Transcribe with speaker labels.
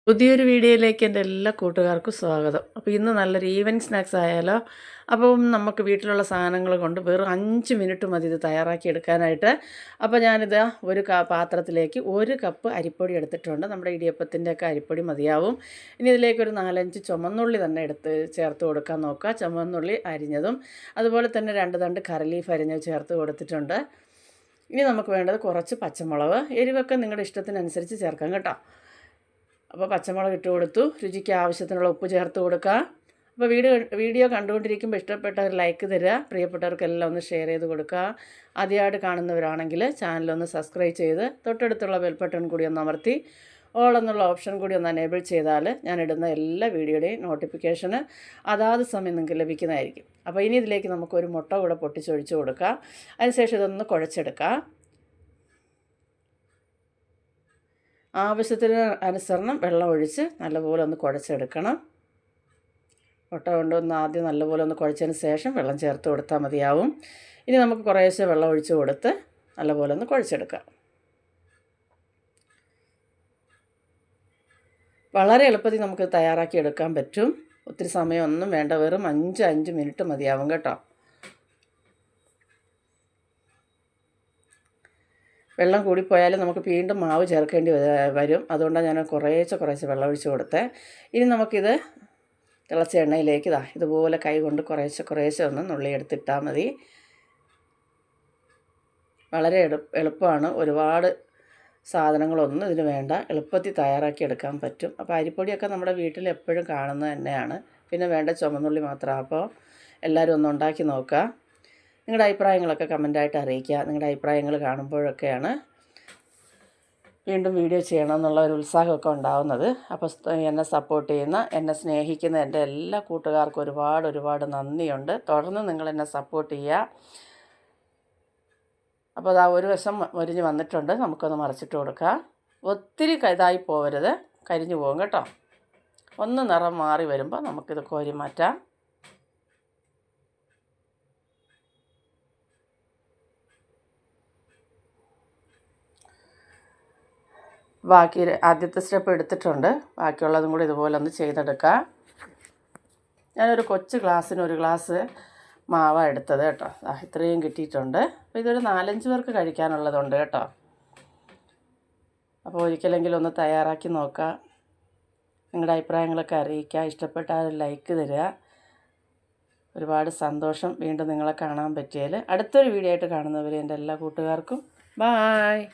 Speaker 1: പുതിയൊരു വീഡിയോയിലേക്ക് എൻ്റെ എല്ലാ കൂട്ടുകാർക്കും സ്വാഗതം. അപ്പോൾ ഇന്ന് നല്ലൊരു ഈവനിങ് സ്നാക്സ് ആയാലോ. അപ്പം നമുക്ക് വീട്ടിലുള്ള സാധനങ്ങൾ കൊണ്ട് വെറും 5 മിനിറ്റ് മതി ഇത് തയ്യാറാക്കി എടുക്കാനായിട്ട്. അപ്പോൾ ഞാനിത് ഒരു പാത്രത്തിലേക്ക് 1 കപ്പ് അരിപ്പൊടി എടുത്തിട്ടുണ്ട്. നമ്മുടെ ഇടിയപ്പത്തിൻ്റെയൊക്കെ അരിപ്പൊടി മതിയാവും. ഇനി ഇതിലേക്കൊരു 4-5 ചുമന്നുള്ളി തന്നെ ചേർത്ത് കൊടുക്കാൻ നോക്കുക. ചുമന്നുള്ളി അരിഞ്ഞതും അതുപോലെ തന്നെ 2 തണ്ട് കറി ലീഫ് അരിഞ്ഞത് ചേർത്ത് കൊടുത്തിട്ടുണ്ട്. ഇനി നമുക്ക് വേണ്ടത് കുറച്ച് പച്ചമുളക്. എരിവൊക്കെ നിങ്ങളുടെ ഇഷ്ടത്തിനനുസരിച്ച് ചേർക്കാം കേട്ടോ. അപ്പോൾ പച്ചമുളക് ഇട്ട് കൊടുത്തു. രുചിക്ക് ആവശ്യത്തിനുള്ള ഉപ്പ് ചേർത്ത് കൊടുക്കുക. അപ്പോൾ വീഡിയോ കണ്ടുകൊണ്ടിരിക്കുമ്പോൾ ഇഷ്ടപ്പെട്ടവർ ലൈക്ക് തരിക. പ്രിയപ്പെട്ടവർക്കെല്ലാം ഒന്ന് ഷെയർ ചെയ്ത് കൊടുക്കുക. ആദ്യമായിട്ട് കാണുന്നവരാണെങ്കിൽ ചാനലൊന്ന് സബ്സ്ക്രൈബ് ചെയ്ത് തൊട്ടടുത്തുള്ള ബെൽ ബട്ടൺ കൂടി ഒന്ന് അമർത്തി ഓൾ എന്നുള്ള ഓപ്ഷൻ കൂടി ഒന്ന് എനേബിൾ ചെയ്താൽ ഞാനിടുന്ന എല്ലാ വീഡിയോയുടെയും നോട്ടിഫിക്കേഷന് അതാത് സമയം നിങ്ങൾക്ക് ലഭിക്കുന്നതായിരിക്കും. അപ്പോൾ ഇനി ഇതിലേക്ക് നമുക്കൊരു മുട്ട കൂടെ പൊട്ടിച്ചൊഴിച്ച് കൊടുക്കുക. അതിനുശേഷം ഇതൊന്ന് കുഴച്ചെടുക്കുക. ആവശ്യത്തിന് അനുസരണം വെള്ളം ഒഴിച്ച് നല്ലപോലെ ഒന്ന് കുഴച്ചെടുക്കണം. മുട്ട കൊണ്ടൊന്ന് ആദ്യം നല്ലപോലെ ഒന്ന് കുഴച്ചതിന് ശേഷം വെള്ളം ചേർത്ത് കൊടുത്താൽ മതിയാവും. ഇനി നമുക്ക് കുറേശ്ശെ വെള്ളം ഒഴിച്ച് കൊടുത്ത് നല്ലപോലെ ഒന്ന് കുഴച്ചെടുക്കാം. വളരെ എളുപ്പത്തിൽ നമുക്ക് തയ്യാറാക്കി എടുക്കാൻ പറ്റും. ഒത്തിരി സമയമൊന്നും വേണ്ട, വെറും 5 മിനിറ്റ് മതിയാവും കേട്ടോ. വെള്ളം കൂടിപ്പോയാൽ നമുക്ക് വീണ്ടും മാവ് ചേർക്കേണ്ടി വരും. അതുകൊണ്ടാണ് ഞാൻ കുറേശ്ശെ വെള്ളം ഒഴിച്ച് കൊടുത്തത്. ഇനി നമുക്കിത് തിളച്ച എണ്ണയിലേക്ക് ഇതുപോലെ കൈ കൊണ്ട് കുറേശ്ശെ ഒന്ന് നുള്ളിയെടുത്തിട്ടാൽ മതി. വളരെ എളുപ്പമാണ്. ഒരുപാട് സാധനങ്ങളൊന്നും ഇതിന് വേണ്ട, എളുപ്പത്തിൽ തയ്യാറാക്കി എടുക്കാൻ പറ്റും. അപ്പോൾ അരിപ്പൊടിയൊക്കെ നമ്മുടെ വീട്ടിൽ എപ്പോഴും കാണുന്നത് തന്നെയാണ്. പിന്നെ വേണ്ട ചുമന്നുള്ളി മാത്രം. അപ്പോൾ എല്ലാവരും ഒന്ന് ഉണ്ടാക്കി നോക്കുക. നിങ്ങളുടെ അഭിപ്രായങ്ങളൊക്കെ കമൻറ്റായിട്ട് അറിയിക്കുക. നിങ്ങളുടെ അഭിപ്രായങ്ങൾ കാണുമ്പോഴൊക്കെയാണ് വീണ്ടും വീഡിയോ ചെയ്യണമെന്നുള്ള ഒരു ഉത്സാഹമൊക്കെ ഉണ്ടാകുന്നത്. അപ്പോൾ എന്നെ സപ്പോർട്ട് ചെയ്യുന്ന, എന്നെ സ്നേഹിക്കുന്ന എൻ്റെ എല്ലാ കൂട്ടുകാർക്കും ഒരുപാട് നന്ദിയുണ്ട്. തുടർന്ന് നിങ്ങളെന്നെ സപ്പോർട്ട് ചെയ്യുക. അപ്പോൾ അതാ ഒരു വശം മൊരിഞ്ഞ് വന്നിട്ടുണ്ട്. നമുക്കൊന്ന് മറിച്ചിട്ട് കൊടുക്കാം. ഒത്തിരി ഇതായി പോകരുത്, കരിഞ്ഞു പോകും കേട്ടോ. ഒന്ന് നിറം മാറി വരുമ്പോൾ നമുക്കിത് കോരി മാറ്റാം. ആദ്യത്തെ സ്റ്റെപ്പ് എടുത്തിട്ടുണ്ട്. ബാക്കിയുള്ളതും കൂടി ഇതുപോലെ ഒന്ന് ചെയ്തെടുക്കാം. ഞാനൊരു കൊച്ചു ഗ്ലാസ്സിന് 1 ഗ്ലാസ് മാവാണ് എടുത്തത് കേട്ടോ. ഇത്രയും കിട്ടിയിട്ടുണ്ട്. അപ്പോൾ ഇതൊരു 4-5 പേർക്ക് കഴിക്കാനുള്ളതുണ്ട് കേട്ടോ. അപ്പോൾ ഒരിക്കലെങ്കിലും ഒന്ന് തയ്യാറാക്കി നോക്കുക. നിങ്ങളുടെ അഭിപ്രായങ്ങളൊക്കെ അറിയിക്കുക. ഇഷ്ടപ്പെട്ടാൽ ലൈക്ക് തരിക. ഒരുപാട് സന്തോഷം വീണ്ടും നിങ്ങളെ കാണാൻ പറ്റിയാൽ. അടുത്തൊരു വീഡിയോ ആയിട്ട് കാണുന്നവരെ എൻ്റെ എല്ലാ കൂട്ടുകാർക്കും ബായ്.